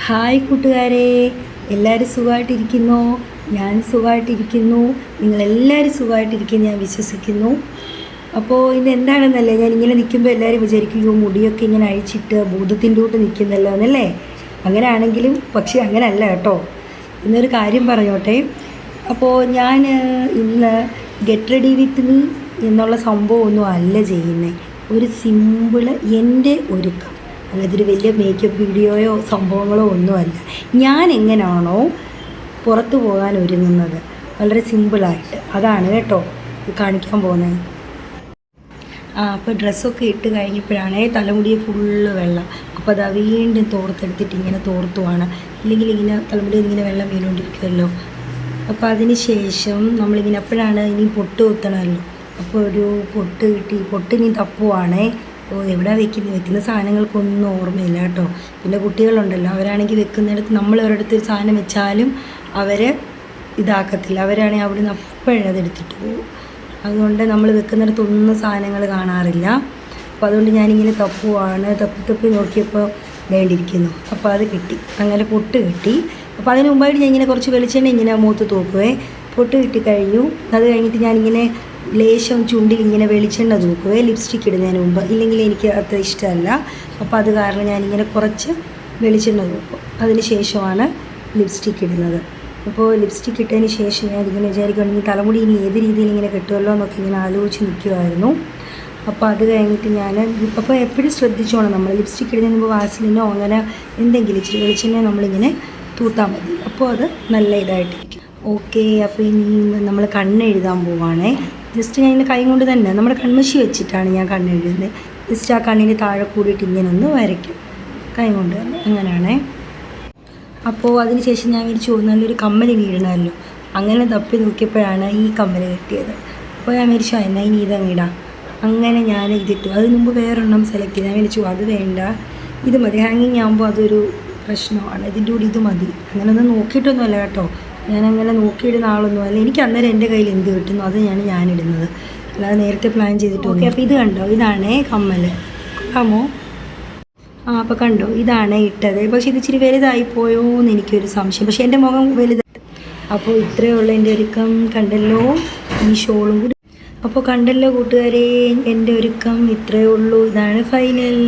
Hi കൂട്ടുകാരെ, എല്ലാവരും സുഖമായിട്ടിരിക്കുന്നോ? ഞാൻ സുഖമായിട്ടിരിക്കുന്നു. നിങ്ങളെല്ലാവരും സുഖമായിട്ടിരിക്കുന്നു ഞാൻ വിശ്വസിക്കുന്നു. അപ്പോൾ ഇത് എന്താണെന്നല്ലേ, ഞാനിങ്ങനെ നിൽക്കുമ്പോൾ എല്ലാവരും വിചാരിക്കും മുടിയൊക്കെ ഇങ്ങനെ അഴിച്ചിട്ട് ഭൂതത്തിൻ്റെ കൂട്ട് നിൽക്കുന്നല്ലോ എന്നല്ലേ. അങ്ങനെ ആണെങ്കിലും പക്ഷേ അങ്ങനെ അല്ല കേട്ടോ. ഇന്നൊരു കാര്യം പറഞ്ഞോട്ടെ. അപ്പോൾ ഞാൻ ഇന്ന് ഗെറ്റ് റെഡി വിത്ത് മീ എന്നുള്ള സംഭവമൊന്നും അല്ല ചെയ്യുന്നത്. ഒരു സിമ്പിൾ എൻ്റെ ഒരുക്കം, അല്ലാതൊരു വലിയ മേക്കപ്പ് വീഡിയോയോ സംഭവങ്ങളോ ഒന്നുമല്ല. ഞാൻ എങ്ങനെയാണോ പുറത്തു പോകാൻ ഒരുങ്ങുന്നത് വളരെ സിമ്പിളായിട്ട്, അതാണ് കേട്ടോ കാണിക്കാൻ പോകുന്നത്. അപ്പോൾ ഡ്രസ്സൊക്കെ ഇട്ട് കഴിഞ്ഞപ്പോഴാണേ തലമുടിയെ ഫുള്ള് വെള്ളം. അപ്പോൾ അതാ വീണ്ടും തോർത്തെടുത്തിട്ട് ഇങ്ങനെ തോർത്തുവാണ്, ഇല്ലെങ്കിൽ ഇങ്ങനെ തലമുടിയിൽ ഇങ്ങനെ വെള്ളം വീണുകൊണ്ടിരിക്കുമല്ലോ. അപ്പോൾ അതിന് ശേഷം നമ്മളിങ്ങനെ എപ്പോഴാണ് ഇനി പൊട്ട് കുത്തണമല്ലോ. അപ്പോൾ ഒരു പൊട്ട് കിട്ടി, പൊട്ടിനി തപ്പുവാണേ. എവിടെ വെക്കുന്ന സാധനങ്ങൾക്കൊന്നും ഓർമ്മയില്ല കേട്ടോ. പിന്നെ കുട്ടികളുണ്ടല്ലോ, അവരാണെങ്കിൽ വെക്കുന്നിടത്ത് നമ്മൾ ഒരിടത്ത് ഒരു സാധനം വെച്ചാലും അവർ ഇതാക്കത്തില്ല. അവരാണെങ്കിൽ അവിടെ നിന്ന് അപ്പോഴതെടുത്തിട്ട് പോകും. അതുകൊണ്ട് നമ്മൾ വെക്കുന്നിടത്തൊന്നും സാധനങ്ങൾ കാണാറില്ല. അപ്പോൾ അതുകൊണ്ട് ഞാനിങ്ങനെ തപ്പുവാണ്. തപ്പി നോക്കിയപ്പോൾ വേണ്ടിയിരിക്കുന്നു. അപ്പോൾ അത് കിട്ടി, അങ്ങനെ പൊട്ട് കിട്ടി. അപ്പോൾ അതിന് മുമ്പായിട്ട് ഞാൻ ഇങ്ങനെ കുറച്ച് വെളിച്ചെണ്ണ ഇങ്ങനെ മൂത്ത് തൂക്കുവേ. പൊട്ട് കിട്ടിക്കഴിഞ്ഞു. അത് കഴിഞ്ഞിട്ട് ഞാനിങ്ങനെ ലേശം ചുണ്ടിൽ ഇങ്ങനെ വെളിച്ചെണ്ണ തൂക്കുവേ, ലിപ്സ്റ്റിക്ക് ഇടുന്നതിന് മുമ്പ്. ഇല്ലെങ്കിൽ എനിക്ക് അത്ര ഇഷ്ടമല്ല. അപ്പോൾ അത് കാരണം ഞാനിങ്ങനെ കുറച്ച് വെളിച്ചെണ്ണ തൂക്കും. അതിന് ശേഷമാണ് ലിപ്സ്റ്റിക്ക് ഇടുന്നത്. അപ്പോൾ ലിപ്സ്റ്റിക്ക് ഇട്ടതിന് ശേഷം ഞാൻ ഇങ്ങനെ വിചാരിക്കുകയാണെങ്കിൽ തലമുടി ഇനി ഏത് രീതിയിൽ ഇങ്ങനെ കെട്ടുമല്ലോ എന്നൊക്കെ ഇങ്ങനെ ആലോചിച്ച് നിൽക്കുമായിരുന്നു. അപ്പോൾ അത് കഴിഞ്ഞിട്ട് ഞാൻ അപ്പോൾ എപ്പോഴും ശ്രദ്ധിച്ചോണം, നമ്മൾ ലിപ്സ്റ്റിക്ക് ഇടുന്നതിന് മുമ്പ് വാസലിനോ അങ്ങനെ എന്തെങ്കിലും ഇച്ചിരി വെളിച്ചെണ്ണ നമ്മളിങ്ങനെ തൂത്താൽ മതി. അപ്പോൾ അത് നല്ല ഇതായിട്ടിരിക്കും. ഓക്കെ, അപ്പോൾ ഇനി നമ്മൾ കണ്ണെഴുതാൻ പോവുകയാണേ. ജസ്റ്റ് ഞാൻ ഇങ്ങനെ കൈ കൊണ്ട് തന്നെ നമ്മുടെ കൺമഷി വെച്ചിട്ടാണ് ഞാൻ കണ്ണെഴുതുന്നത്. ജസ്റ്റ് ആ കണ്ണിന് താഴെ കൂടിയിട്ട് ഇങ്ങനെ ഒന്ന് വരയ്ക്കും കൈ കൊണ്ട് തന്നെ, അങ്ങനെയാണേ. അപ്പോൾ അതിന് ശേഷം ഞാൻ വിചാരിച്ചു നല്ലൊരു കമ്മൽ വീഴണമല്ലോ. അങ്ങനെ തപ്പി നോക്കിയപ്പോഴാണ് ഈ കമ്മൽ കിട്ടിയത്. അപ്പോൾ ഞാൻ വിചാരിച്ചു എന്നാൽ ഇനി ഇതങ്ങ് ഇടാം. അങ്ങനെ ഞാൻ ഇതിട്ടു. അതിന് മുമ്പ് വേറൊരെണ്ണം സെലക്ട് ചെയ്ത് ഞാൻ വിചാരിച്ചു അത് വേണ്ട, ഇത് മതി. ഹാങ്ങിങ് ആകുമ്പോൾ അതൊരു പ്രശ്നമാണ്, ഇതിൻ്റെ കൂടി ഇത് മതി. അങ്ങനെ ഒന്നും നോക്കിയിട്ടൊന്നുമല്ല കേട്ടോ, ഞാനങ്ങനെ നോക്കിയിടുന്ന ആളൊന്നുമല്ല. എനിക്ക് അന്നേരം എൻ്റെ കയ്യിൽ എന്ത് കിട്ടുന്നു അത് ഞാനിടുന്നത്, അല്ലാതെ നേരത്തെ പ്ലാൻ ചെയ്തിട്ട്. ഓക്കെ, അപ്പോൾ ഇത് കണ്ടോ, ഇതാണേ കമ്മൽ. കൊള്ളാമോ? അപ്പോൾ കണ്ടോ, ഇതാണ് ഇട്ടത്. പക്ഷേ ഇത് ഇച്ചിരി വലുതായിപ്പോയോ എന്ന് എനിക്കൊരു സംശയം. പക്ഷേ എൻ്റെ മുഖം വലുതായി. അപ്പോൾ ഇത്രയേ ഉള്ളൂ എൻ്റെ ഒരുക്കം. കണ്ടല്ലോ, ഈ ഷോളും കൂടി. അപ്പോൾ കണ്ടല്ലോ കൂട്ടുകാരെ, എൻ്റെ ഒരുക്കം ഇത്രയേ ഉള്ളൂ. ഇതാണ് ഫൈനൽ.